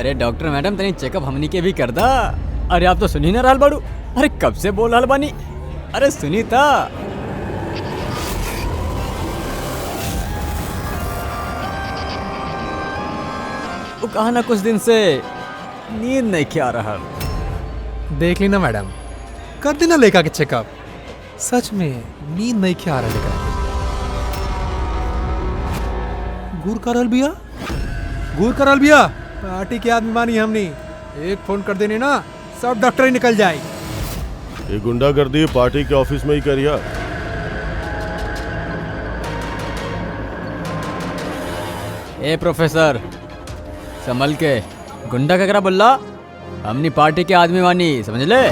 अरे doctor madam तनी check-up हमनी के भी कर दा। अरे आप तो सुनी ना रहल बाड़ू। अरे कब से बोल रहल बानी। अरे सुनी था। वो कहा ना कुछ दिन से नींद नहीं क्या रहा। देख ली ना मैडम, कर देना लेका के चेकअप। सच में नींद नहीं क्या रहा लेकर गुर करल बिया, गुर करल बिया। पार्टी के आदमी मानी हमनी, एक फोन कर देने ना सब डॉक्टर ही निकल जाए। ये गुंडागर्दी पार्टी के ऑफिस में ही करिया। ए प्रोफेसर संभल के, गुंडा ककरा बोला? हमनी पार्टी के आदमी वानी, समझ ले।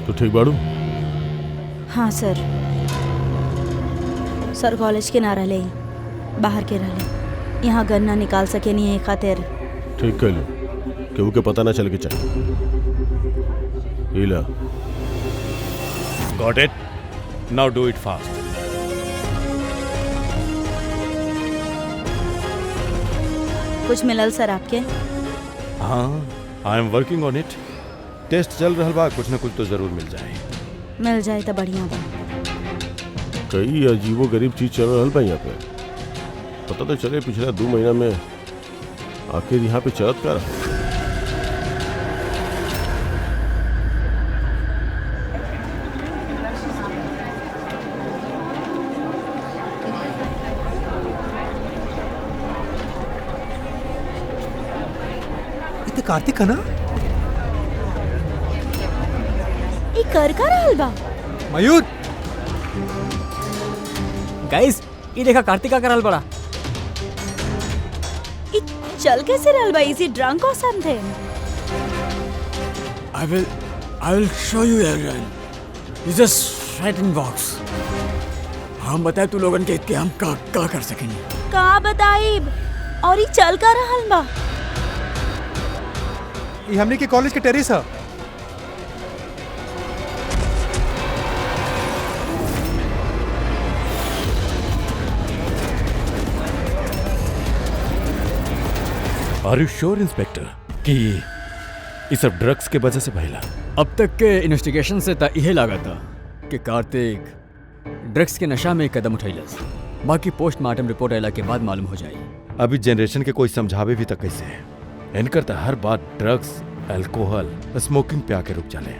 तो ठीक बाड़ू? हाँ सर, सर कॉलेज के ना रहे, बाहर के रहे। यहाँ गन्ना निकाल सके नहीं है खातिर। ठीक कर लो, केहू के पता ना चल के चाहिए। हीला got it, now do it fast. कुछ मिलल सर आपके? हाँ, I am working on it. Test चल रहा बा, कुछ ना कुछ तो जरूर मिल जाए। मिल जाए तो बढ़िया बा। कई अजीबो गरीब चीज चल रहा बा यहाँ पे। पता तो चले पिछला 2 महीना में आखिर यहाँ पे चलत का रहा। इतने कार्तिक है ना? ये कर रहल बा मयूर, गाइस ये देखा कार्तिक का करल बड़ा। ये चल कैसे रहल बा? इज ही ड्रंक और something? I will show you everyone. It's just writing box. हम बताए तू लोगन के हम का कर सकेंगे। का बताइब? और ये चल का रहल बा? ये हमने के कॉलेज के टेरेस है। आर यू श्योर इंस्पेक्टर कि ये सब ड्रग्स के वजह से भइला? अब तक के इन्वेस्टिगेशन से ता यह लगा था कि कार्तिक ड्रग्स के नशा में कदम उठैलस। बाकी पोस्टमार्टम रिपोर्ट आइला के बाद मालूम हो जाए। अभी जनरेशन के कोई समझावे भी तक कैसे है। इनकर तो हर बात ड्रग्स, अल्कोहल, स्मोकिंग पे आके रुक जाले।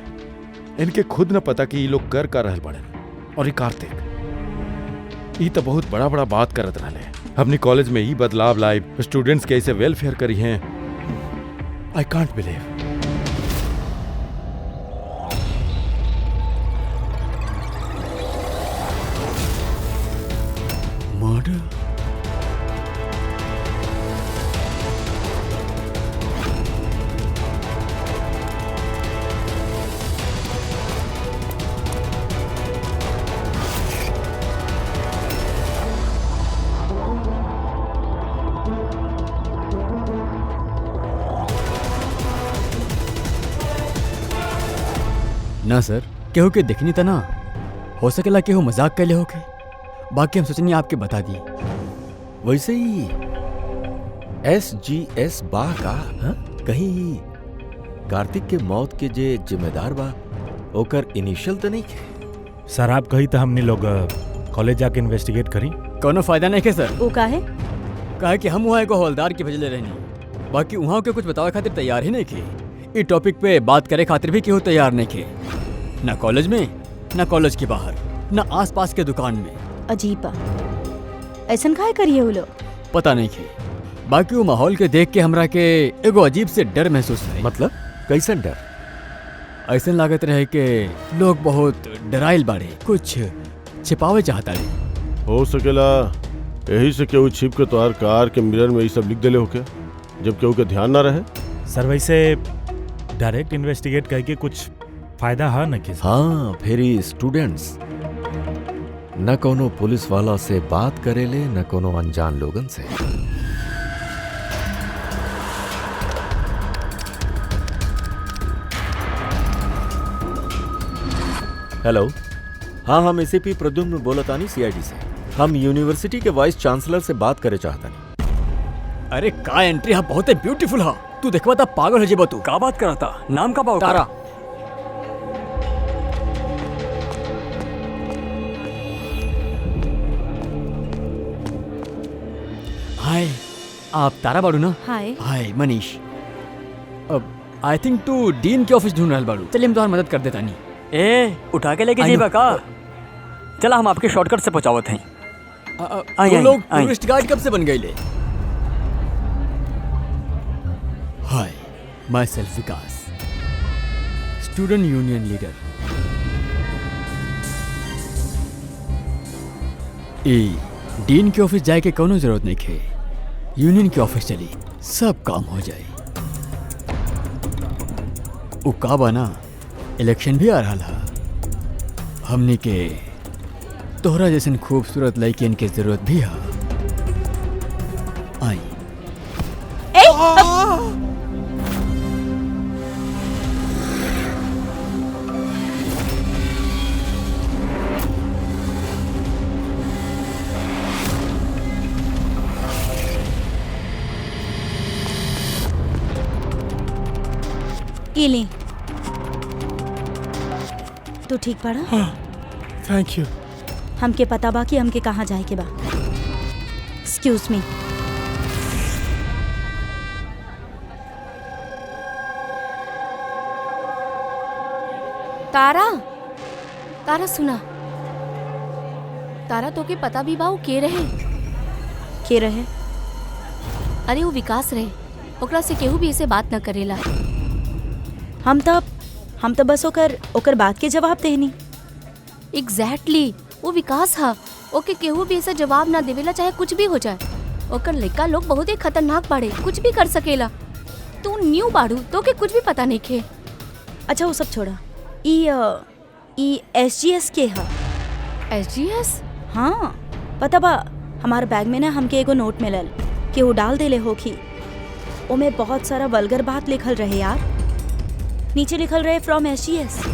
इनके खुद न पता कि ये लोग कर का रहल बड़े। और ये कार्तिक, ये तो बहुत बड़ा बड़ा बात करत रहले। अपनी कॉलेज में ही बदलाव लाए, स्टूडेंट्स के ऐसे वेलफेयर करी हैं। I can't believe. मर्डर? ना सर, केहू के देखनी था ना। हो सकेला केहू मजाक कैले होके। बाकी हम सोचनी आपके बता दिए। वैसे ही SGS बा का कहीं कार्तिक के मौत के जे जिम्मेदार बा ओकर इनिशियल तो नहीं के? सर आप कही तो हमने लोग कॉलेज जाके इन्वेस्टिगेट करी। कोनो फायदा नहीं के सर। वो काहे? कहे कि हम वहाँ एगो हवलदार के भेजले रहनी। बाकी वहाँ के कुछ बतावे खातिर तैयार ही नहीं थे। इस टॉपिक पे बात करे खातिर भी केहू तैयार नहीं थे। ना कॉलेज में, ना कॉलेज के बाहर, ना आसपास के दुकान में। अजीब बा, ऐसन काहे करिए वो लोग? पता नहीं थे। बाकी वो माहौल के देख के हमरा के एगो अजीब से डर महसूस है। मतलब कैसन डर? ऐसा लागत रहे कि लोग बहुत डराइल बाड़े, कुछ छिपावे चाहता रहे। हो सकेला यही से केहू छिप के तोहार कार के मिरर में ये सब लिख देले होके, जब केहू के ध्यान ना रहे। सर वैसे डायरेक्ट इन्वेस्टिगेट करके कुछ फायदा है न कि? हाँ, फिर स्टूडेंट्स न कोनो पुलिस वाला से बात करेले, न कोनो अनजान लोगन से। हेलो। हाँ, हम एसीपी प्रद्युम्न बोलतानी सीआईडी से। हम यूनिवर्सिटी के वाइस चांसलर से बात करे चाहतानी। अरे का एंट्री हा बहुत ब्यूटीफुल हा। तू देखवा था पागल हो जेबो तू। का बात करता? नाम का बात? तारा। हाय, आप तारा बाड़ू ना? हाय। हाय मनीष। अब आई थिंक तू डीन के ऑफिस ढूंढ रहल बाड़ू। चलिए हम तुम्हारी मदद कर देता नहीं। ए उठा के लेके जाइबा का? चला हम आपके शॉर्टकट से पहुंचावत हैं। तुम लोग टूरिस्ट गाइड कब से बन गए ले? Hi, myself Vikas, student union leader. Dean के ऑफिस जाए के कोनो जरूरत नहीं खे। यूनियन के ऑफिस चली, सब काम हो जाए। उ का बना, इलेक्शन भी आ रहा है। हमनी के तोहरा जैसन खूबसूरत लड़कियन के जरूरत भी है। आई इली तू ठीक पड़ा? Thank you. हमके पता बा कि हमके कहाँ जाए के बा। Excuse me. तारा, तारा सुना। तारा तो के पता भी बा वो के रहे? के रहे? अरे वो विकास रहे। ओकरा से केहू भी ऐसे बात न करेला। हम तो बस ओकर बात के जवाब देनी। एग्जैक्टली, वो विकास हा। ओके केहू भी ऐसा जवाब ना देवेला, चाहे कुछ भी हो जाए। ओकर लड़का लोग बहुत ही खतरनाक बाड़े, कुछ भी कर सकेला। तू न्यू बाड़ू, तो के कुछ भी पता नहीं खे। अच्छा वो सब छोड़ा। ई SGS के हा? SGS? हाँ, पता बा हमारे बैग में ना हमके एगो नोट मिलल कि वो डाल देले होखी। ओमे बहुत सारा वल्गर बात लिखल रहे यार। नीचे लिखल रहे फ्रॉम SGS।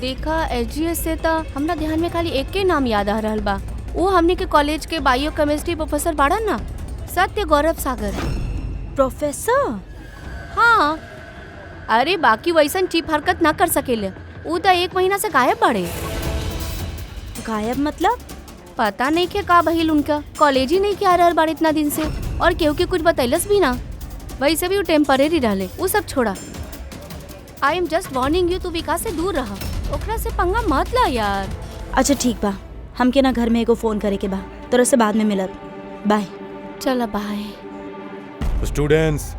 देखा, SGS से तो हमरा ध्यान में खाली एक के नाम याद आ रहल बा। वो हमने के कॉलेज के बायो केमिस्ट्री प्रोफेसर बाड़ा ना, सत्य गौरव सागर। प्रोफेसर? हाँ। अरे बाकी वैसन चीप हरकत ना कर सकेले। वो तो 1 महीना से गायब बाड़े। गायब मतलब? पता नहीं के का बहिल उनका, कॉलेज ही नहीं किया रहल बाड़े इतना दिन से। और केहू के कुछ बतैलस भी ना। वैसे भी वो टेम्परेरी रहले। वो सब छोड़ा। I am just warning you, तू विकास से दूर रहा। ओकरा से पंगा मत ला यार। अच्छा ठीक बा, हमके ना घर में एगो फोन करे के बा। तोरा से बाद में मिलत। बाय। चला बाय। स्टूडेंट्स,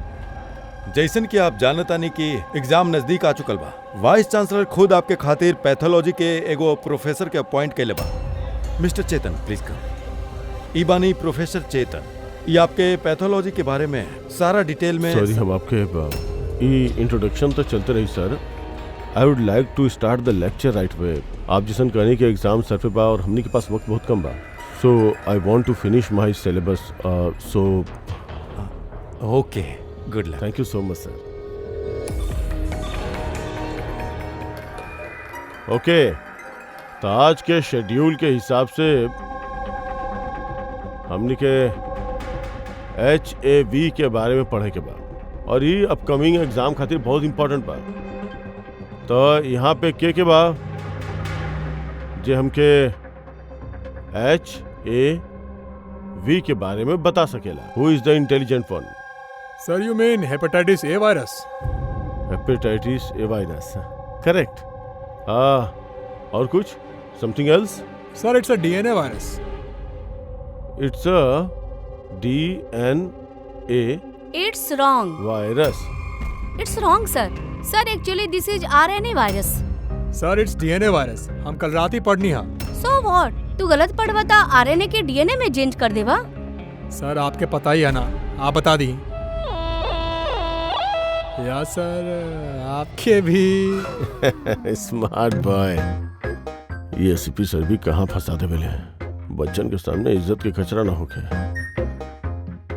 जैसन कि आप जानतानी कि एग्जाम नजदीक आ चुकल बा। वाइस चांसलर खुद आपके खातिर पैथोलॉजी के एगो प्रोफेसर के अपॉइंट कैले बा। Mister Chetan please come. ई बानी प्रोफेसर चेतन। ये आपके पैथोलॉजी के बारे में सारा डिटेल में। सॉरी, हम आपके इंट्रोडक्शन तो चलते रही sir. I would like to start the lecture right way. आप जैसन कहने के एग्जाम सर पे बा और हमने के पास वक्त बहुत कम बा। So I want to finish my syllabus. So okay, good luck. Thank you so much sir. ओके, तो आज के शेड्यूल के हिसाब से हमने के HAV के बारे में पढ़े के बाद, और ये अपकमिंग एग्जाम खातिर बहुत इंपॉर्टेंट बा। तो यहाँ पे के बा जे हमके HAV के बारे में बता सकेला। हु is the intelligent one? Sir you mean hepatitis A virus? Hepatitis A virus, correct. और कुछ? Something else? Sir it's a DNA virus. It's a DNA it's wrong. Virus? It's wrong sir. Sir actually this is RNA virus. Sir it's DNA virus. हम कल रात ही पढ़नी हा। So what? तू गलत पढ़वा था, RNA के DNA में चेंज कर देवा। सर आपके पता ही है ना, आप बता दी। या सर आपके भी। Smart boy. ये एसीपी सर भी कहाँ फंसा दे बेले। बच्चन के सामने इज्जत के कचरा ना होके।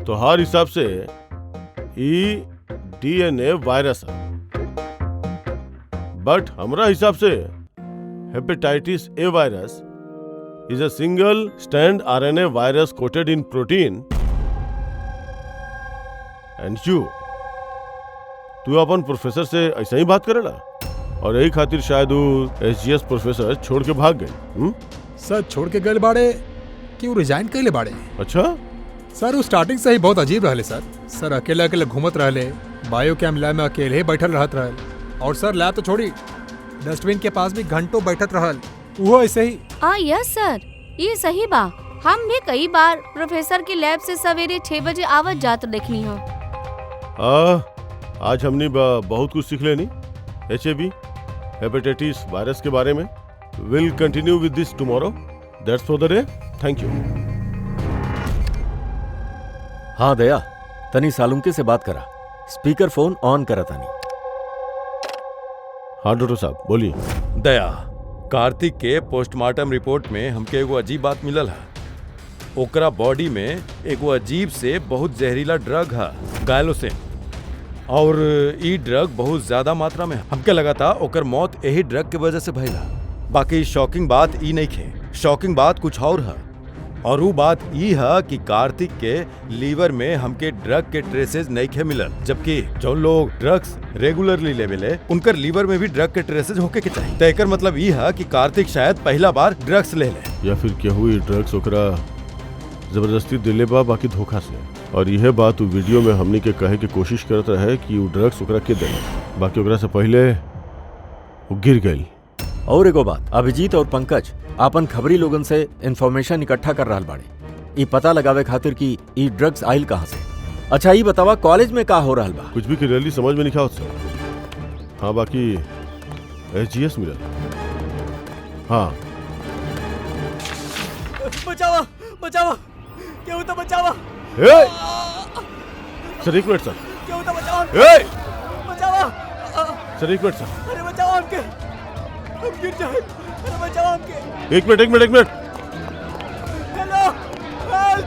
तो हर हिसाब से ई DNA वायरस है, बट हमरा हिसाब से hepatitis A virus is a single strand RNA virus coated in protein and you तू अपन प्रोफेसर से ऐसा ही बात करेला और यही खातिर शायद वो SGS प्रोफेसर छोड़ के भाग गए। सर छोड़ के गए बाड़े कि वो रिजाइन कैले बाड़े? अच्छा सर वो स्टार्टिंग से ही बहुत अजीब रहले सर अकेले अकेले घूमत रहले, बायो कैम लैब में अकेले ही बैठल रहत रहल, और सर लैब तो छोड़ी डस्टबिन के पास भी घंटों बैठत रहल, वो ऐसे ही। यस सर, ये सही बा। हम भी कई बार प्रोफेसर की लैब से सवेरे 6 बजे आवत जात देखनी हो। आज हमने बहुत कुछ सीख लेनी HIV हेपेटाइटिस वायरस के बारे में। Will continue with this tomorrow. That's for the day. Thank you. हाँ दया, तनी सालुंके से बात करा, स्पीकर फोन ऑन करा तानी। हाँ डॉक्टर साहब बोलिए। दया, कार्तिक के पोस्टमार्टम रिपोर्ट में हमके एगो अजीब बात मिलल है। ओकरा बॉडी में एगो अजीब से बहुत जहरीला ड्रग है, गायलोसिन, और ई ड्रग बहुत ज्यादा मात्रा में हमके लगा था ओकर मौत यही ड्रग के वजह से भइला। बाकी शॉकिंग बात ई नहीं खे, शॉकिंग बात कुछ और है, और वो बात ई है कि कार्तिक के लीवर में हमके ड्रग के ट्रेसेस नहीं खे मिलल, जबकि जो लोग ड्रग्स रेगुलरली लेवेले उनकर लीवर में भी ड्रग के ट्रेसेस होके के चाहिए। तो एकर मतलब ई है कि कार्तिक शायद पहला बार ड्रग्स ले ले, या फिर केहू ई ड्रग्स ओकरा जबरदस्ती दिले बा, बाकी धोखा से। और यह बात वीडियो में हमनी के कहे की कोशिश करत रहे कि वो ड्रग्स ओकरा के देले, बाकी ओकरा से पहले वो गिर गई। और एगो बात, अभिजीत और पंकज आपन खबरी लोगन से इंफॉर्मेशन इकट्ठा कर रहा बाड़े, ई पता लगावे खातिर कि ई ड्रग्स आइल कहाँ से। अच्छा ई बतावा कॉलेज में का हो रहा बा? कुछ भी क्लियरली समझ में नहीं आवत। हाँ बाकी SGS मिलल। हाँ बचावा बचावा, क्यों तो बचावा। सर एक मिनट सर। क्यों तो बचावा, बचावा सर एक मिनट सर। अरे बचाओ हमके, हम गिर जाए। अरे बचाओ हमके। एक मिनट। हेलो हेल्प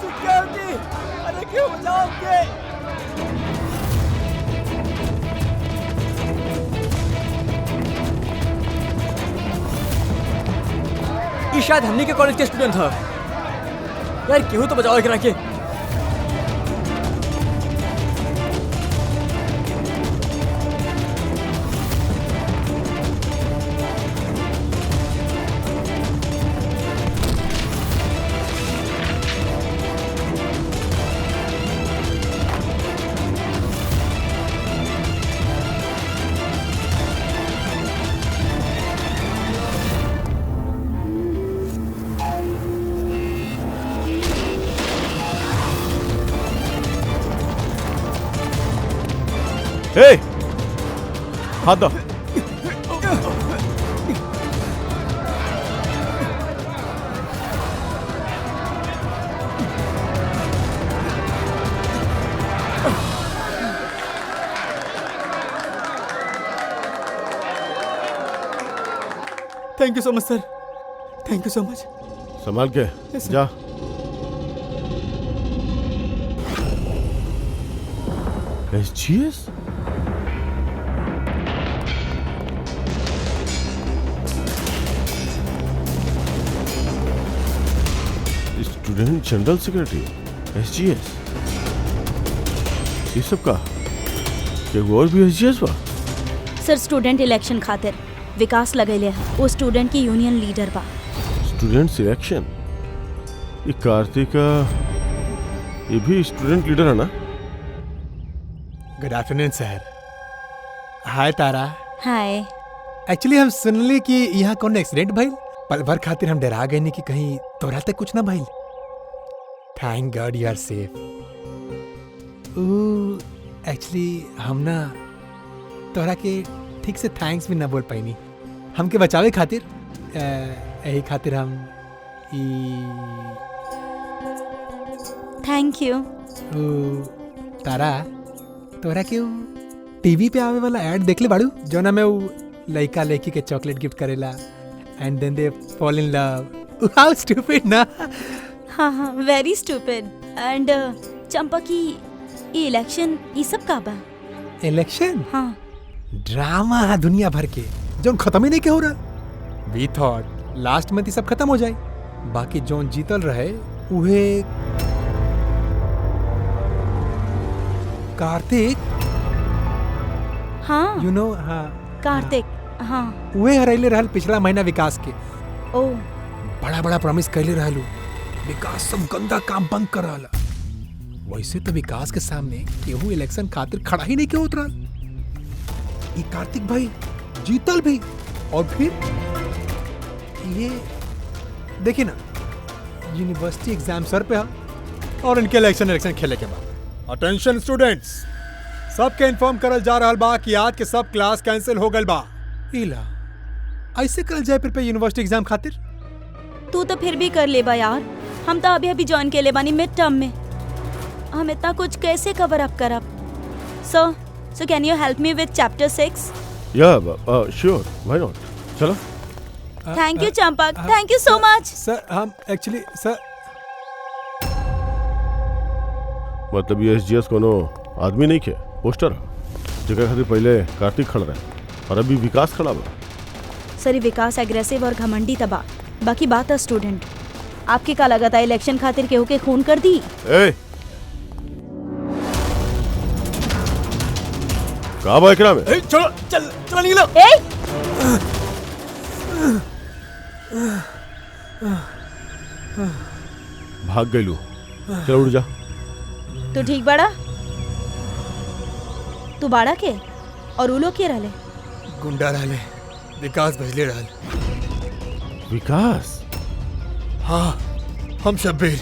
सिक्योरिटी, अरे क्यों बचाओ हमके। ये शायद हमनी के कॉलेज के स्टूडेंट था यार, क्यों तो बचाओ एकरा के। हे हाथ दो। Thank you so much sir, thank you so मच। संभाल के जा। SGS? Student general secretary SGS, ये सब का क्या और भी SGS बा? सर स्टूडेंट इलेक्शन खातिर विकास लगैले है, वो स्टूडेंट की यूनियन लीडर बा। Student selection? ये कार्तिका ये भी स्टूडेंट लीडर है ना? गुड आफ्टरनून सर। हाय तारा। हाय। एक्चुअली हम सुनली कि यहाँ कौन एक्सीडेंट भइल, पल भर खातिर हम डरा गए कि कहीं तोरा तक कुछ ना भइल। Thank God you are safe. Actually हम ना तोरा के ठीक से थैंक्स भी ना बोल पाईनी, हमके बचावे खातिर। यही खातिर हम थैंक यू। तारा तोरा के टीवी पे आवे वाला ऐड देख ले बाड़ू, जो ना में वो लड़का लड़की के चॉकलेट गिफ्ट करेला and then they fall in love. How stupid ना। हाँ वेरी स्टूपिड। एंड चंपा की ये इलेक्शन ये सब का बा? इलेक्शन? हाँ ड्रामा है दुनिया भर के, जो खत्म ही नहीं के हो रहा। वी थॉट लास्ट मंथ ही सब खत्म हो जाए, बाकी जोन जीतल रहे उहे कार्तिक, हाँ यू नो, हाँ कार्तिक, हाँ उहे हरैले रहल पिछला महीना विकास के। ओ बड़ा बड़ा प्रॉमिस कैले रहलू, विकास सब गंदा काम बंद कर रहा। वैसे तो विकास के सामने केहू इलेक्शन खातिर खड़ा ही नहीं क्यों उतरल। ये कार्तिक भाई जीतल भी, और फिर ये देखिए ना, यूनिवर्सिटी एग्जाम सर पे है और इनके इलेक्शन खेले के बाद। अटेंशन स्टूडेंट्स, सबके इन्फॉर्म करल जा रहल बा कि आज के सब क्लास कैंसिल हो गल बा। इला ऐसे करल जाए फिर यूनिवर्सिटी एग्जाम खातिर। तू तो फिर भी कर ले बा यार, हम तो अभी अभी ज्वाइन के ले बानी मिड टर्म में, हम इतना कुछ कैसे कवर अप करब। So can you help me with chapter 6? Yeah sure, why not, चलो। Thank you Champak, thank you so much. Sir हम एक्चुअली सर, मतलब ये एसजीएस कोनो आदमी नहीं के पोस्टर जगह खातिर पहले कार्तिक खड़ा रहे और अभी विकास खड़ा बा। सर विकास एग्रेसिव और घमंडी तबा, बाकी बात है स्टूडेंट, आपकी का लगता है इलेक्शन खातिर केहू के खून कर दी? ए का बा एकरा में? चलो चल चलो निकलो। भाग गईलू, चलो उड़ जा। तू ठीक बाड़ा? तू बाड़ा के और उ लोग के रहले? गुंडा रहले, विकास भजले रहल। विकास? हाँ, हम शब्बीर,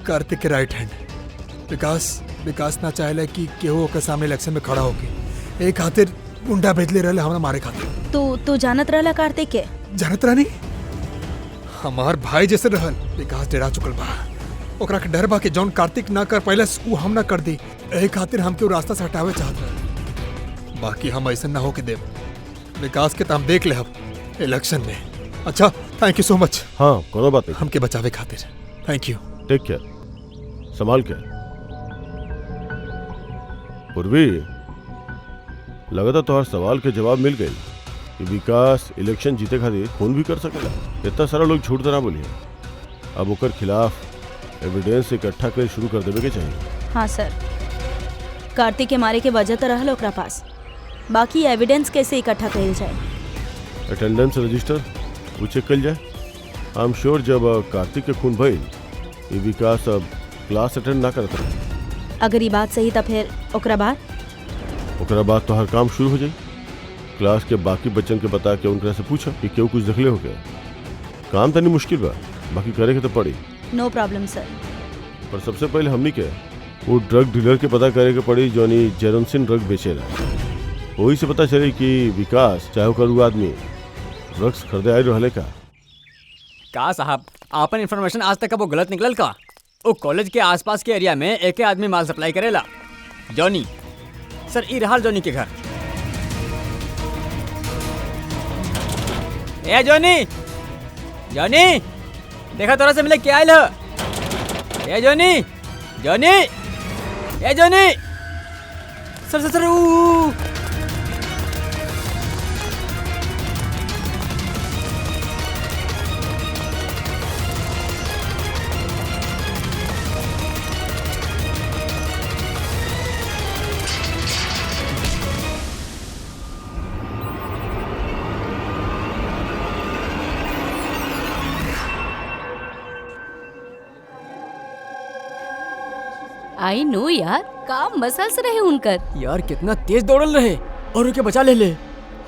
कार्तिक के राइट हैंड। विकास ना चाहले कि केहू ओकर सामने इलेक्शन में खड़ा होके, एक खातिर गुंडा भेजले रहले हमरा मारे खातिर। तू जानत रहला कार्तिक के? जानत रहनी, हमार भाई जैसे रहल। विकास डेरा चुकल बा, ओकरा के डर बा कि जौन कार्तिक ना कर पहले उ हम ना कर दी, एही खातिर हमके उ रास्ता से हटावे चाहत रहे। बाकी हम ऐसा ना होके देव। विकास के तो हम देख ले अब इलेक्शन में। अच्छा, थैंक यू सो मच। हाँ, कोनो बात नहीं, हमके बचावे खातिर थैंक यू। टेक केयर, संभाल के। पूर्वी लगता तो हर सवाल के जवाब मिल गई कि विकास इलेक्शन जीते खातिर खून भी कर सकेला। इतना सारा लोग झूठ तरह बोलिए, अब ओकर खिलाफ एविडेंस इकट्ठा कर शुरू कर देवे के चाहिए। हाँ सर, कार्तिक के मारे के वजह तो रहल ओकरा पास, बाकी एविडेंस कैसे इकट्ठा कइल जाए? अटेंडेंस रजिस्टर वो चेक कल जाए। आई एम श्योर जब कार्तिक के खून भइल, ये विकास अब क्लास अटेंड ना करता रहे। अगर ये बात सही तो फिर ओकरा बाद तो हर काम शुरू हो जाए। क्लास के बाकी बच्चन के बता के उनकरा से पूछा कि क्यों कुछ देखले हो गया। काम तनी मुश्किल बा, बाकी करे के तो पड़ी। नो प्रॉब्लम सर। पर सबसे पहले हमनी के वो ड्रग डीलर के पता करे के पड़ी जोनी जेरोसिन ड्रग बेचेला। वही से पता चले कि विकास चाहे ओकर उ आदमी ड्रग्स खरीदे आए रहले का साहब, आपन इन्फॉर्मेशन आज तक वो गलत निकलल का? वो कॉलेज के आसपास के एरिया में एक आदमी माल सप्लाई करेला, जॉनी। सर ई रहल जॉनी के घर। ए जॉनी, जॉनी देखा तोरा से मिले क्या आयल है? ए जॉनी, जॉनी, ए जॉनी। सर आई नो यार, का मसल्स रहे उनकर। यार कितना तेज दौड़ल रहे और उनके बचा ले।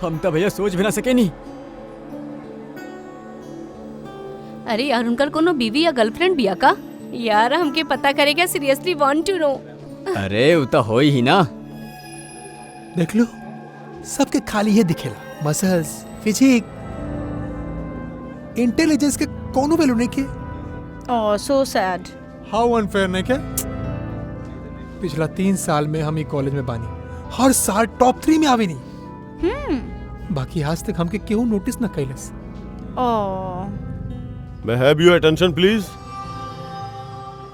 हम तो भैया सोच भी ना सके नहीं। अरे यार, उनकर कोनो बीवी या गर्लफ्रेंड बिया का? यार हमके पता करेगा, सीरियसली वांट टू नो। अरे वो तो हो ही ना। देख लो, सबके खाली ही दिखेला, मसल्स, फिजिक, इंटेलिजेंस के कोनो वैल्यू नहीं के। ओह सो सैड। हाउ अनफेयर नहीं के। पिछला 3 साल में हम ये कॉलेज में बानी, हर साल टॉप 3 में आवे नहीं। बाकी आज तक हमके क्यों नोटिस ना कैलस। मैं have your attention please.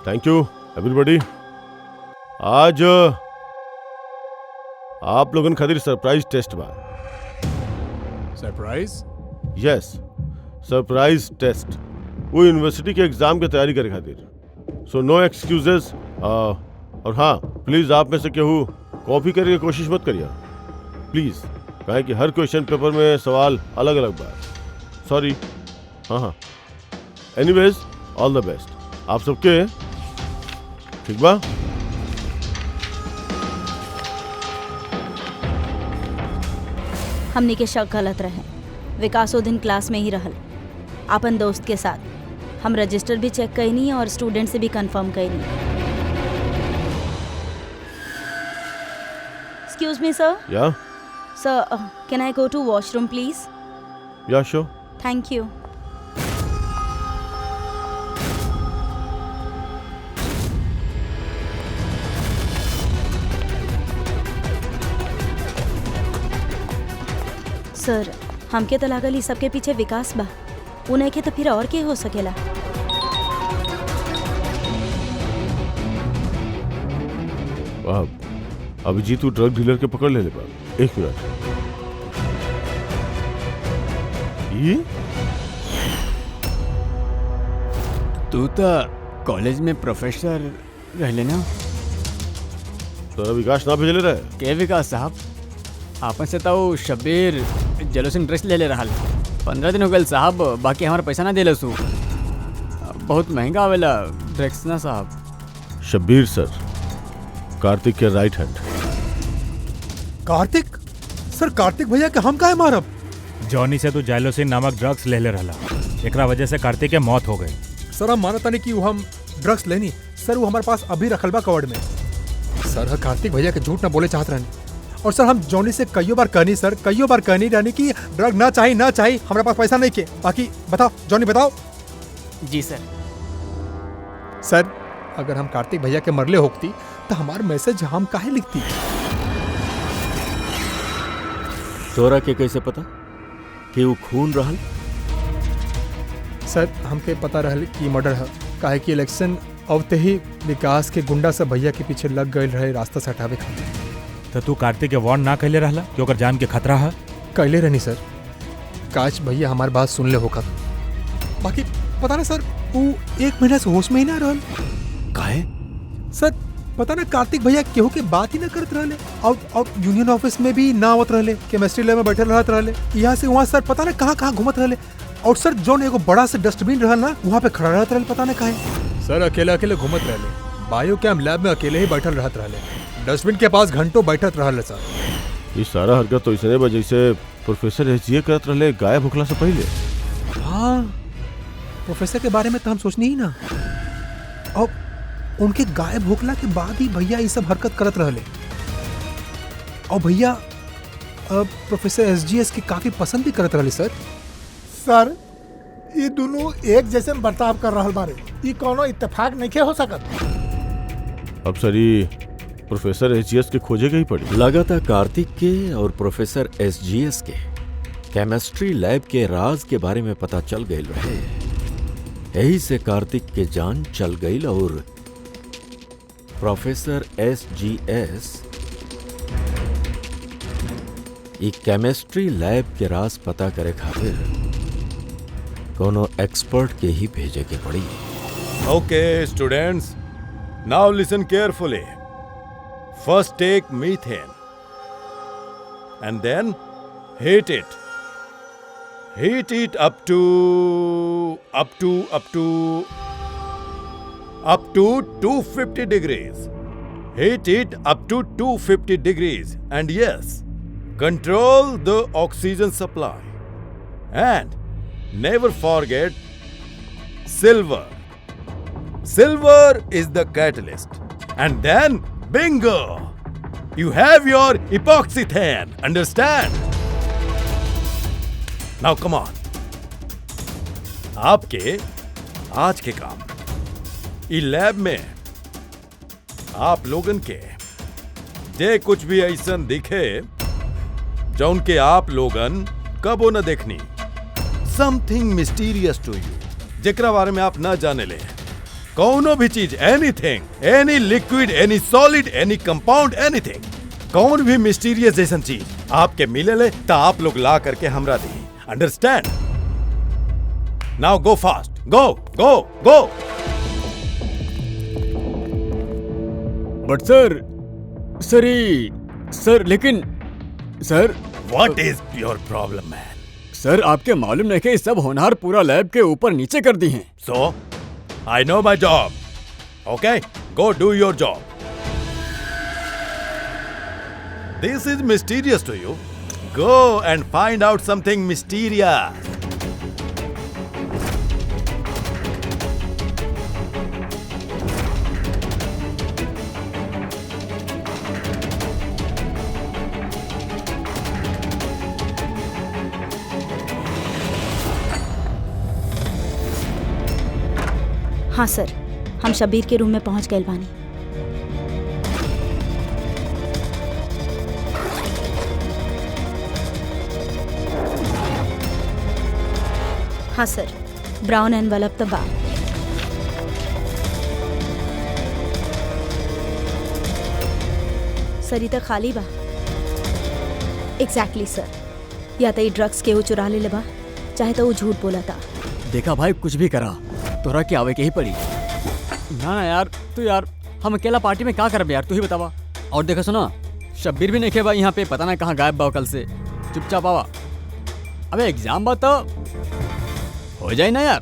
Thank you everybody. आज आप लोगन खातिर सरप्राइज टेस्ट बा। सरप्राइज? यस, सरप्राइज टेस्ट वो यूनिवर्सिटी के एग्जाम की तैयारी करे खातिर। So no excuses. और हाँ, प्लीज आप में से केहू कॉपी करे की कोशिश मत करिए प्लीज, काहे कि हर क्वेश्चन पेपर में सवाल अलग अलग बा। सॉरी। हाँ, एनीवेज ऑल द बेस्ट आप सबके। ठीक बा? हमनी के शक गलत रहे। विकास वो दिन क्लास में ही रहल अपन दोस्त के साथ। हम रजिस्टर भी चेक कैनी और स्टूडेंट से भी कंफर्म कैनी। Excuse me sir. Yeah sir, can I go to washroom please? Yeah sure. Thank you. Sir, हमके तो लागल ई सबके पीछे विकास बा। उन्हें के तो फिर और के हो सकेला? अभिजीत तू ड्रग डीलर के पकड़ ले बा। एक मिनट। ये तू तो कॉलेज में प्रोफेसर रहले ना? तो विकास ना भेजले रहे के विकास साहब? आपन से तो शब्बीर जेलोसिन ड्रेस ले रहा। 15 दिन हो गए साहब, बाकी हमारा पैसा ना दिले सू। बहुत महंगा आवेला ड्रेस ना साहब। शब्बीर सर, कार्तिक के राइट हैंड। कार्तिक सर, कार्तिक भैया के हम काहे मारब? जॉनी से तू जाइलोसिन नामक ड्रग्स ले रहला, एकरा वजह से कार्तिक के मौत हो गई। सर हम मानता नहीं कि हम ड्रग्स लेनी। सर वो हमारे पास अभी रखल बा कवर्ड में। सर कार्तिक भैया के झूठ ना बोले चाहत रहनी। और सर हम जॉनी से कईयों बार कहनी सर, कईयों बार कहनी रहनी कि ड्रग ना चाहिए ना चाहिए, हमारे पास पैसा नहीं के। बाकी बताओ जॉनी बताओ। जी सर। सर अगर हम कार्तिक भैया के मरले होती तो हमारा मैसेज हम काहे लिखती? तोरा के कैसे पता कि वो खून रहल? सर हमके पता रहल कि मर्डर है, काहे कि इलेक्शन अवते ही विकास के गुंडा से भैया के पीछे लग गए रहे रास्ता से हटावे खातिर। तो तू कार्तिक के वार्न ना कहले रहला कि ओकर जान के खतरा है? कहले रहनी सर, काश भैया हमारी बात सुन ले होकर। बाकी पता ना सर, वो 1 महीना से होश में ही ना रहल। काहे? सर पता ना कार्तिक भैया केहू के बात ही ना करत रहले। और यूनियन ऑफिस में भी ना आवत रहले, केमिस्ट्री लैब में बैठल रहत रहले, यहाँ से वहाँ। सर पता ना कहाँ कहाँ घूमत रहले। और सर जो एगो बड़ा से डस्टबिन रहल ना, वहाँ पे खड़ा रहत रहले, पता ना काहे। सर अकेले अकेले घूमत रहले, बायो कैम लैब में अकेले ही बैठल रहत रहले, डस्टबिन के पास घंटों बैठत रहल सर। ये सारा हरकत तो इसने वजह से प्रोफेसर एसजीए करत रहले गायब होखला से पहले। हाँ, प्रोफेसर के बारे में तो हम सोचनी ही ना। और उनके गायब होखला के बाद ही भैया ये सब हरकत करत रहले। और भैया प्रोफेसर एसजीएस के काफी पसंद भी करत रहले सर। सर ये दोनों एक जैसे बर्ताव कर रहा बारे, ये कोनो इत्तेफाक नहीं हो सकत। अब सर ये प्रोफेसर एसजीएस के खोजे के ही पड़ी। लगातार कार्तिक के और प्रोफेसर एसजीएस के केमिस्ट्री लैब के राज के बारे में पता चल गई रहे। यही से कार्तिक के जान चल गई और प्रोफेसर एसजीएस एक केमिस्ट्री लैब के राज पता करे खातिर कोनो एक्सपर्ट के ही भेजे के पड़ी। Okay, students, now listen carefully. First take methane and then heat it. Heat it up to 250 degrees. Heat it up to 250 degrees. And yes, control the oxygen supply. And never forget silver. Silver is the catalyst. And then, bingo! You have your epoxythane. Understand? Now come on. आपके आज के काम ई lab में आप लोगन के जे कुछ भी ऐसन दिखे जौन के आप लोगन कबो न देखनी, समथिंग मिस्टीरियस टू यू, जेकरा बारे में आप न जाने ले, कौनो भी चीज, एनीथिंग, एनी लिक्विड, एनी सॉलिड, एनी कंपाउंड, एनीथिंग, कौन भी मिस्टीरियस जैसन चीज आपके मिले ले तो आप लोग ला करके हमरा दी। Understand? Now go fast, go go go. But sir लेकिन sir what is your problem man? Sir आपके मालूम नहीं कि सब होनहार पूरा लैब के ऊपर नीचे कर दी हैं। So I know my job, okay, go do your job. This is mysterious to you, go and find out something mysterious. हाँ सर, हम शब्बीर के रूम में पहुंच गए बानी। हाँ सर, ब्राउन एनवलप तो बा। सर तो खाली बा। एग्जैक्टली सर, या तो ये ड्रग्स के वो चुरा ले बा, चाहे तो वो झूठ बोला था। देखा भाई, कुछ भी करा तोरा के आवे के ही पड़ी। ना यार, तू यार हम अकेला पार्टी में क्या करब यार, तू ही बतावा। और देखो सुना, शब्बीर भी नहीं खे भाई यहाँ पे, पता ना कहाँ गायब बा कल से। चुपचाप आवा। अबे एग्जाम बा तो हो जाए ना यार,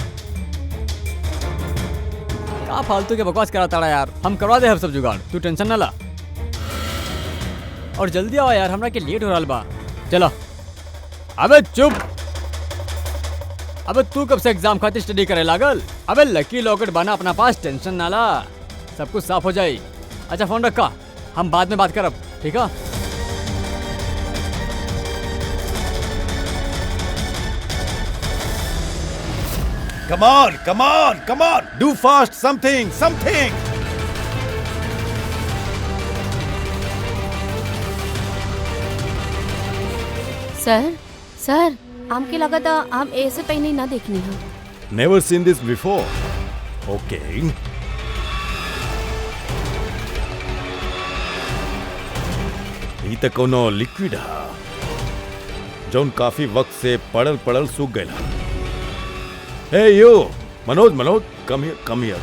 क्या फालतू के बकवास कराता रहा यार। हम करवा दे सब जुगाड़, तू टेंशन ना ला। और जल्दी आवा यार, हमरा के लेट हो रहा बा। चलो। अबे चुप। अबे तू कब से एग्जाम खातिर स्टडी करे लागल? अबे लकी लॉकेट बना अपना पास, टेंशन ना ला, सब कुछ साफ हो जाए। अच्छा फोन रखा, हम बाद में बात करब, ठीक है? Come on, come on, come on, do fast, something, something. सर हमके लगा था हम ऐसे पहले ना देखनी है। Never seen this before. Okay. ई त कोनो लिक्विड हा जौन काफी वक्त से पड़ल पड़ल सूख गया। हे यो मनोज, कम हियर।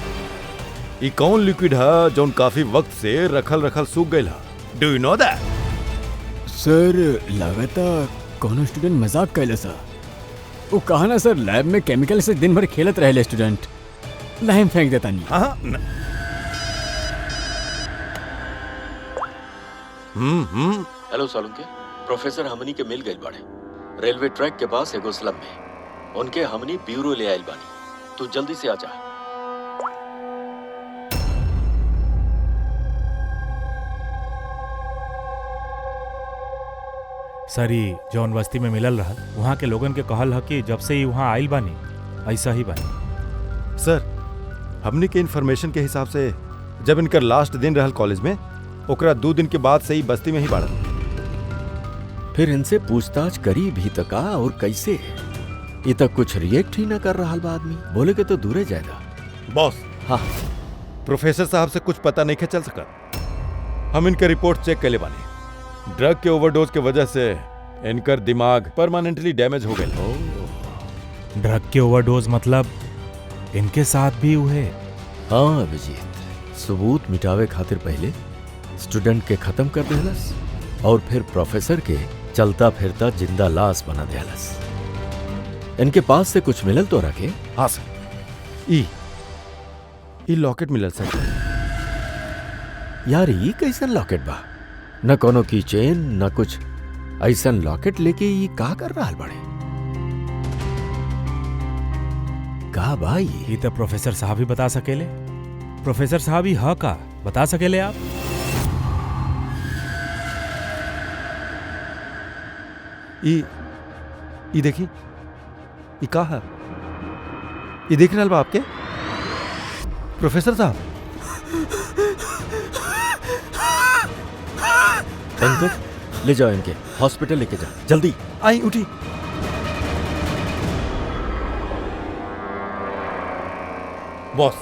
ई कौन लिक्विड हा जौन काफी वक्त से रखल सूख गया? Do you know that? Sir लगता कोनो स्टूडेंट मजाक कैले सा। वो कहा ना सर, लैब में केमिकल से दिन भर खेलत रहे स्टूडेंट, लाइम फेंक देता नहीं। हेलो सालुंके, प्रोफेसर हमनी के मिल गई बाड़े रेलवे ट्रैक के पास एगो स्लम में। उनके हमनी ब्यूरो ले आइल बानी, तू जल्दी से आ जा। सरी जौन बस्ती में मिलल रहा, वहाँ के लोगन के कहल ह कि जब से ही वहाँ आइल बानी ऐसा ही बानी। सर, हमनी के इन्फॉर्मेशन के हिसाब से जब इनकर लास्ट दिन रहल कॉलेज में, ओकरा 2 दिन के बाद से ही बस्ती में ही बाड़ल। फिर इनसे पूछताछ करी भी तका और कैसे? ये तक कुछ रिएक्ट ही ना कर रहा बा आदमी, बोले के तो दूरे जाएगा। बॉस, हाँ, प्रोफेसर साहब से कुछ पता नहीं के चल सका। हम इनके रिपोर्ट चेक कर ले बानी। ड्रग के ओवरडोज के वजह से इनकर दिमाग परमानेंटली डैमेज हो गए। ड्रग के ओवरडोज मतलब इनके साथ भी हुए? हाँ अभिजीत, सबूत मिटावे खातिर पहले स्टूडेंट के खत्म कर देहलस और फिर प्रोफेसर के चलता फिरता जिंदा लाश बना देहलस। इनके पास से कुछ मिलल तो रखे? हाँ सर, ई लॉकेट मिलल सर। यार ये कैसन लॉकेट बा? न कोनो की चेन न कुछ। ऐसन लॉकेट लेके ये का कर रहा बड़े? का भाई? ये तो प्रोफेसर साहब ही बता सकेले। प्रोफेसर साहब ही हाँ का बता सकेले आप? ई देखी, ई का है? ये देख रहा बा आपके प्रोफेसर साहब? पंकज, ले जाओ इनके हॉस्पिटल, लेके जा जल्दी। आई उठी। बॉस,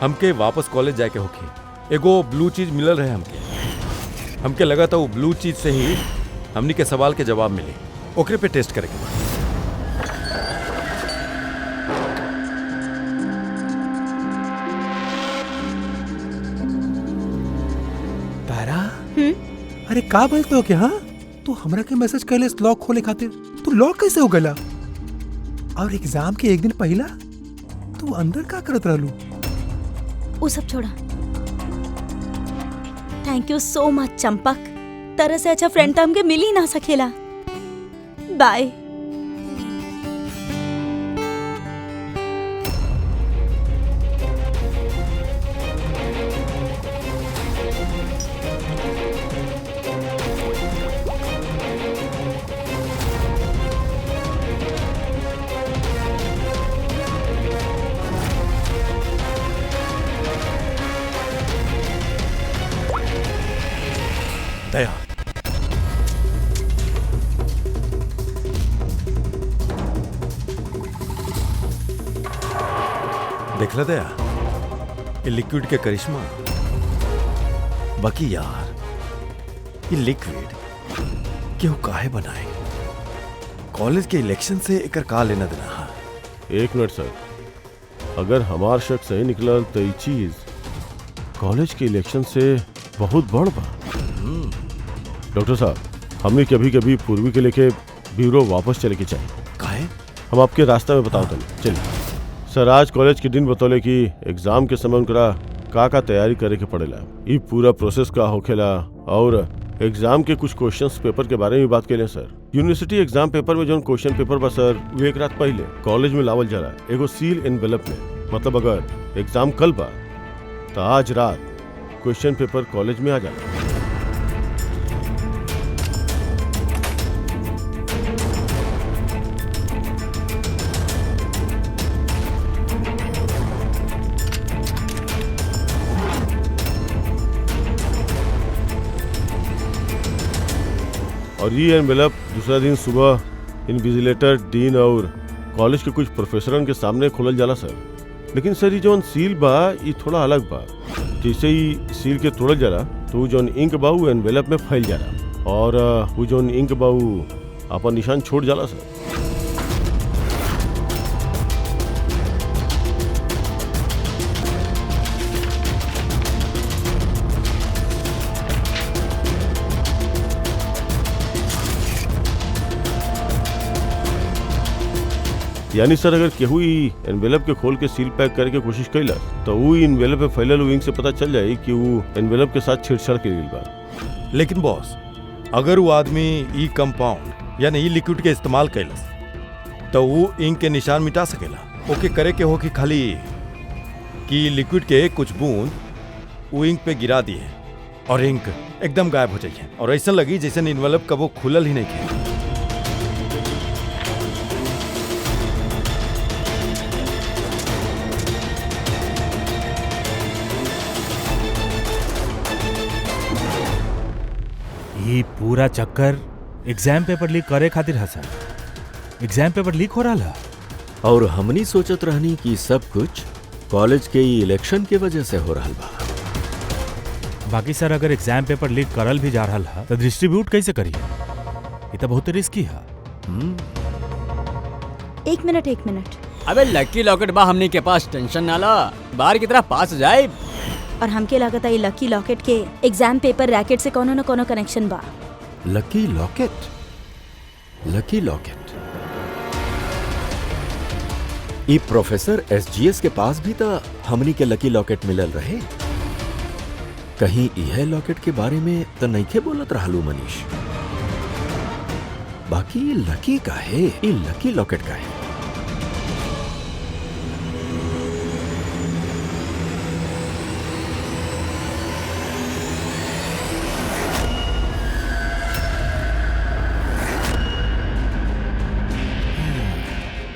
हमके वापस कॉलेज जाके होके एगो ब्लू चीज मिलल रहे हमके लगा था वो ब्लू चीज से ही हमनी के सवाल के जवाब मिले। ओकरे पे टेस्ट करेंगे। अरे का बोलते हो क्या? हाँ, तू हमरा के मैसेज कहले लॉक खोले खातिर, तू लॉक कैसे हो गला? और एग्जाम के एक दिन पहला तू अंदर का करत रहलू? वो सब छोड़ा। थैंक यू सो मच चंपक, तरह से अच्छा फ्रेंड तो हमके मिल ही ना सकेला। बाय। दया, देख ला दया, ये लिक्विड के करिश्मा। बाकी यार, ये लिक्विड क्यों काहे बनाए? कॉलेज के इलेक्शन से एकर का लेना देना? एक मिनट सर, अगर हमार शक सही निकलल तो ये चीज कॉलेज के इलेक्शन से बहुत बड़ बा। डॉक्टर साहब, हमने कभी कभी पूर्वी के लेके ब्यूरो वापस चले के चाहिए। काहे? हम आपके रास्ता में बताओ तनी। चलिए सर, आज कॉलेज के दिन बतौले कि एग्जाम के समय उनकरा का तैयारी करे के पड़ेला, ये पूरा प्रोसेस का होखेला, और एग्जाम के कुछ क्वेश्चंस पेपर के बारे में बात के लिए सर। यूनिवर्सिटी एग्जाम पेपर में जो क्वेश्चन पेपर बा सर, वो एक रात पहले कॉलेज में लावल जाला एगो सील एनवेलप में। मतलब अगर एग्जाम कल बा तो आज रात क्वेश्चन पेपर कॉलेज में आ जाला। और ये एनवेलप दूसरा दिन सुबह इन्विजिलेटर, डीन और कॉलेज के कुछ प्रोफेसरन के सामने खोलल जाला सर। लेकिन सर, ये जौन सील बा ये थोड़ा अलग बा। जैसे ही सील के तोड़ल जाला तो जौन इंक बा वो एनवेलप में फैल जाला, और वो जौन इंक बा वो अपन निशान छोड़ जाला सर। यानी सर, अगर केहू एनवेलप के खोल के सील पैक करे के कोशिश कैला तो वो एनवेलप में फैलल इंक से पता चल जाए कि वो एनवेलप के साथ छेड़छाड़ के लिए बा। लेकिन बॉस, अगर वो आदमी ई कंपाउंड यानी ई लिक्विड के इस्तेमाल कैलस तो वो इंक के निशान मिटा सकेला। ओके करे के हो कि खाली कि लिक्विड के कुछ बूंद वो इंक पे गिरा दिए और इंक एकदम गायब हो जाइए, और ऐसा लगी जैसे एनवेलप का वो खुलल ही नहीं किया। ये पूरा चक्कर एग्जाम पेपर लीक करे खातिर है सर। एग्जाम पेपर लीक हो रहा है, और हमनी सोचत रहनी कि सब कुछ कॉलेज के इलेक्शन के वजह से हो रहा बा। बाकी सर, अगर एग्जाम पेपर लीक करल भी जा रहा है तो डिस्ट्रीब्यूट कैसे करिए? ये तो बहुत रिस्की है। एक मिनट। अबे लकी लॉकेट बा हमनी के पास, टेंशन ना ला, बाहर की तरफ पास जाए। और हमके लागत है लकी लॉकेट के एग्जाम पेपर रैकेट से कोनो न कोनो कनेक्शन बा। लकी लॉकेट? लकी लॉकेट ई प्रोफेसर एसजीएस के पास भी तो हमनी के लकी लॉकेट मिलल रहे। कहीं यह लॉकेट के बारे में तो नहीं के बोलत रहलू मनीष? बाकी लकी का है, ये लकी लॉकेट का है।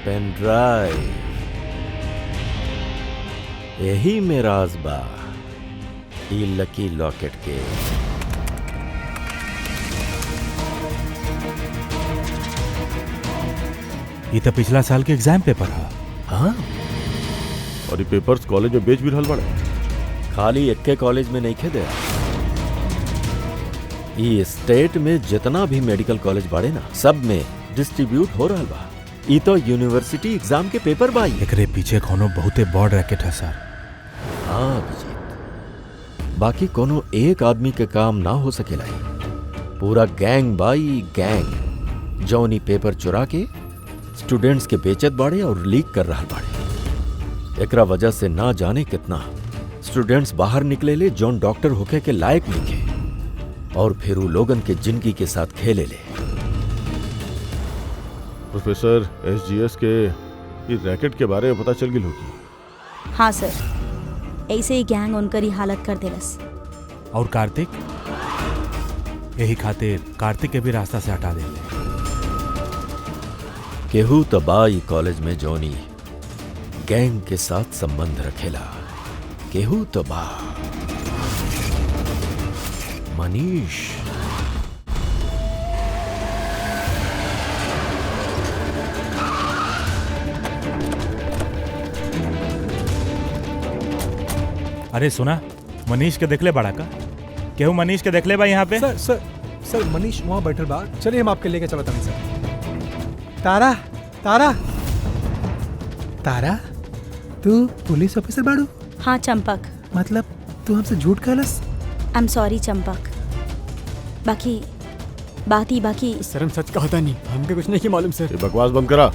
पेन ड्राइव, यही में राज बा ई लकी लॉकेट के। ये तो पिछला साल के एग्जाम पेपर है। हाँ, और ये पेपर्स कॉलेज में बेच भी रहल बड़ा। खाली एक कॉलेज में नहीं खेदे, ये स्टेट में जितना भी मेडिकल कॉलेज बाड़े ना, सब में डिस्ट्रीब्यूट हो रहा बा। ये तो यूनिवर्सिटी एग्जाम के पेपर बाई। एकरे पीछे कोनो बहुते बड़ रैकेट है सर। हाँ अभिजीत, बाकी कोनो एक आदमी के काम ना हो सकेला। पूरा गैंग बाई गैंग जौनी पेपर चुरा के स्टूडेंट्स के बेचत बाड़े और लीक कर रहा बाड़े। एकरा वजह से ना जाने कितना स्टूडेंट्स बाहर निकले ले जौन डॉक्टर होके के लायक नहीं और फिर वो लोगन के जिंदगी के साथ खेले ले। प्रोफेसर एसजीएस के इस रैकेट के बारे में पता चल गई होगी। हाँ सर, ऐसे ही गैंग उनकर ही हालत कर देलस। और कार्तिक, यही खातिर कार्तिक के भी रास्ता से हटा देले। केहू तो बाई कॉलेज में जोनी गैंग के साथ संबंध रखेला, केहू तो बा मनीष। अरे सुना, मनीष के देखले बड़ा का? केहू मनीष के देखले बा यहाँ पे? सर सर सर मनीष वहाँ बैठल बा, चलिए हम आपके लेके चलो तनी सर। तारा तारा तारा, तू पुलिस ऑफिसर बाड़ू? हाँ चंपक। मतलब तू हमसे झूठ कहलस? I am sorry Champak. बाकी सर हम सच कहता नहीं, हमके कुछ नहीं मालूम सर। ये बकवास बंद करा,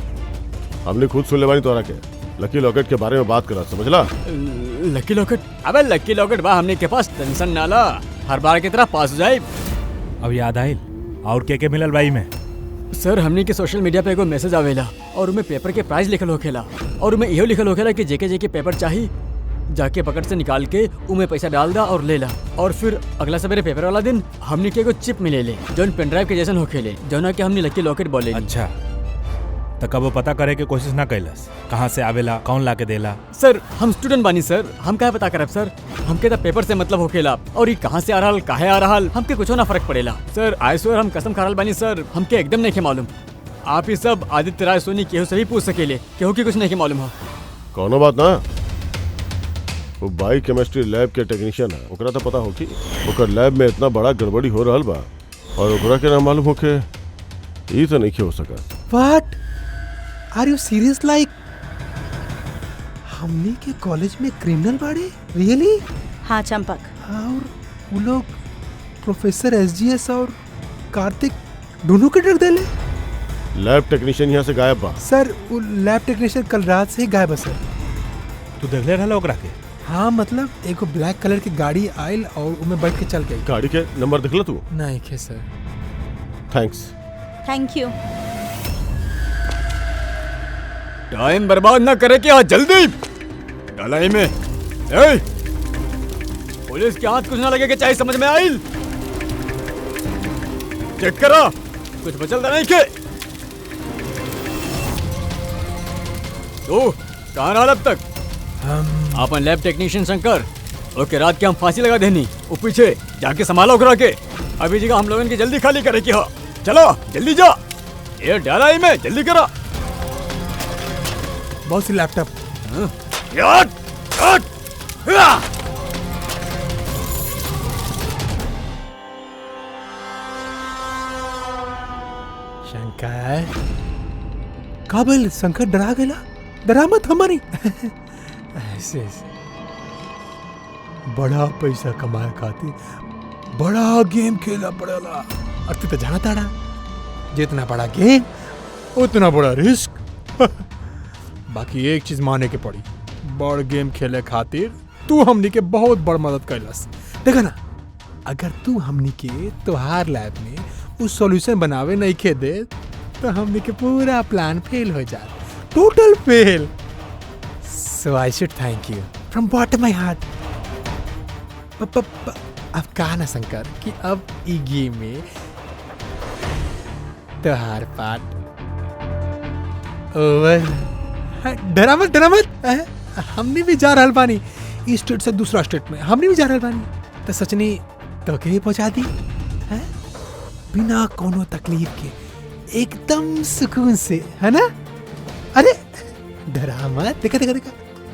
हमने खुद सुन ले बानी तोरा के। लकी लॉकेट के बारे में बात करा, समझला? लकी लॉकेट? अबे लकी लॉकेट बा हमने के पास, टेंशन ना ला, हर बार की तरह पास हो जाए। अब याद आइल और के मिलल बाई में? सर हमने के सोशल मीडिया पे एगो मैसेज आवेला और उमे पेपर के प्राइस लिखल होखेला और उमे इहो लिखल होखेला कि जेके पेपर चाहिए जाके पकड़ से निकाल के उमे पैसा डाल दा और ले ला। और फिर अगला सवेरे पेपर वाला दिन हमने के एगो चिप मिले ले जौन पेन ड्राइव के जैसन होखेले, जौना के हमने लकी लॉकेट बोले। अच्छा, तो कब वो पता करे के कोशिश ना कैलस कहाँ से आवेला, कौन ला के देला? सर हम स्टूडेंट बानी सर, हम क्या पता करब सर, हमके तो पेपर से मतलब होखेला और ये कहाँ से आ रहा काहे आ रहा हमके कुछ ना फर्क पड़ेला। सर आई स्वेयर हम कसम खा रहल बानी सर, हमके एकदम नहीं मालूम। आप ही सब आदित्य राय सोनी केहू से भी पूछ सकेले, केहू की कुछ नहीं मालूम हो। कौनो बात ना, वो बायो केमिस्ट्री लैब के टेक्नीशियन है, ओकरा तो पता होगी ओकर लैब में इतना बड़ा गड़बड़ी हो रहल बा और ओकरा के ना मालूम होके ये तो नहीं हो सका। What are you serious? Like हमने के कॉलेज में क्रिमिनल बाड़े? रियली? हाँ चंपक। और वो लोग प्रोफेसर एसजीएस और कार्तिक दोनों के डर देले? लैब टेक्नीशियन यहाँ से गायब बा। सर वो लैब टेक्नीशियन कल रात से ही गायब है सर। तू देख ले रहा ओकरा के? हाँ मतलब एगो ब्लैक कलर की गाड़ी आयल और उनमें बैठ के चल गई। गाड़ी के नंबर दिखला तू? नहीं के सर। थैंक्स। Thank you. टाइम बर्बाद ना करे क्या, जल्दी डालाई में। ए, पुलिस के हाथ कुछ ना लगे के चाहे, समझ में आई? चेक करा कुछ बचल तो नहीं के। तो कहाँ रहा अब तक? अपन लैब टेक्नीशियन शंकर, ओके रात के हम फांसी लगा देनी, वो पीछे जाके संभालो करा के। अभी जगह हम लोगों की जल्दी खाली करे की हो, चलो जल्दी जा। ये डाला ही में जल्दी करा। बहुत सी लैपटॉप। शंकर काबिल, शंकर डरा गया? डरा मत हमारी। ऐसे ऐसे बड़ा पैसा कमाए खातिर बड़ा गेम खेला पड़ेला। और तू तो जाना ताड़ा, जितना बड़ा गेम उतना बड़ा रिस्क। बाकी एक चीज माने के पड़ी, बड़ गेम खेले खातिर तू हमनी के बहुत बड़ मदद कैलस। देखा ना, अगर तू हमनी के तोहार लैब में उस सॉल्यूशन बनावे नहीं खे दे तो हमनी के पूरा प्लान फेल हो जाए, total fail. So I should thank you from bottom of my heart. अब कहा ना शंकर कि अब ई गेम में त्योहार पार्ट ओवर। डरा मत डरा मत, हमने भी जा रहल बानी इस स्टेट से दूसरा स्टेट में, हमने भी जा रहल बानी। तो सचनी तो के पहुंचा दी है बिना कोनो तकलीफ के, एकदम सुकून से, है ना? अरे डरा मत, देखा देखा देखा,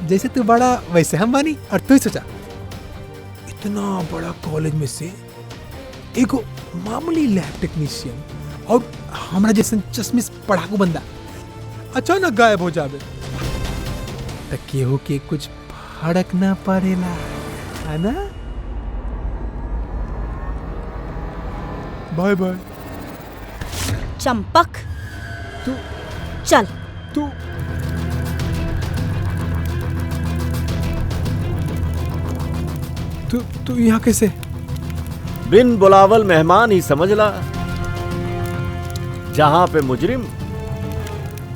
जैसे तू बड़ा वैसे हम बानी। और तू सोचा इतना बड़ा कॉलेज में से एगो मामूली लैब टेक्नीशियन और हमारा जैसे चश्मिश पढ़ाकू बंदा अचानक गायब हो जावे तो केहू के कुछ फर्क ना पड़ेला, है ना? By by. चंपक तू चल। तू तू तू यहाँ कैसे? बिन बुलावल मेहमान ही समझ ला। जहां पे मुजरिम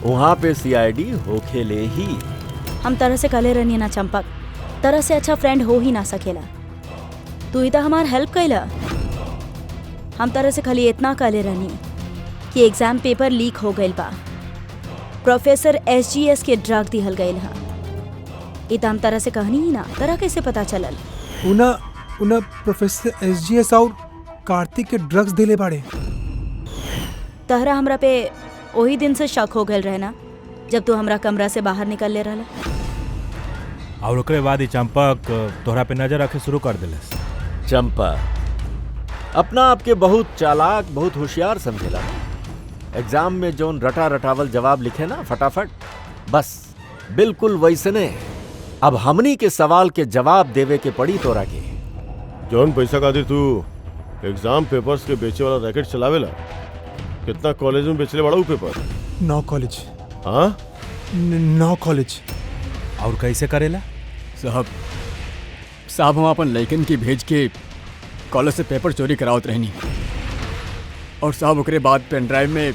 वहां पे सीआईडी होखेले ही। हम तरह से कले रहनी ना चंपक, तरह से अच्छा फ्रेंड हो ही ना सकेला। तू ही तो हमार हेल्प कैला। हम तरह से खाली इतना कले रहनी कि एग्जाम पेपर लीक हो गइल बा, प्रोफेसर SGS के ड्रग दिहल गइल हा। ई त हम तरह से कहनी ही ना, तरह कैसे पता चलल? उना प्रोफेसर SGS और कार्तिक के ड्रग्स दिले बाड़े। तहरा हमरा पे वही दिन से शक हो गइल रहे ना, जब तू हमरा कमरा से बाहर निकल ले रहला। और ओकरे बाद ही चंपक तोहरा पे नजर रखे शुरू कर दिलस। चंपा अपना आपके बहुत चालाक, बहुत होशियार समझेला। एग्जाम में जोन रटा रटावल जवाब लिखे ना फटाफट, बस बिल्कुल वैसने अब हमनी के सवाल के जवाब देवे के पड़ी तोरा के। जौन पैसा खातिर तू एग्जाम पेपर्स के बेचे वाला रैकेट चलावेला, कितना कॉलेज में बेचले बड़ा पेपर? 9 कॉलेज। हाँ 9 कॉलेज। और कैसे करेला? साहब हम अपन लइकन की भेज के कॉलेज से पेपर चोरी करावत रहनी, और साहब ओकरे बाद पेन ड्राइव में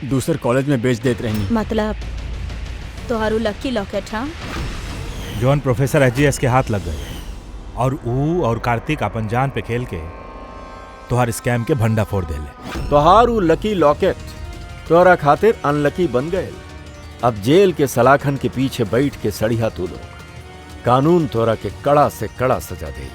दूसर कॉलेज में बेच देत रहनी। मतलब तोहारू लकी लॉकेट? हाँ, जॉन प्रोफेसर SGS के हाथ लग गए और ऊ और कार्तिक अपन जान पे खेल के तोहार स्कैम के भंडा फोड़ देले। तोहार ऊ लकी लॉकेट तोरा खातिर अनलकी बन गए। अब जेल के सलाखन के पीछे बैठ के सड़िया तू लोग, कानून तोरा के कड़ा से कड़ा सजा दे।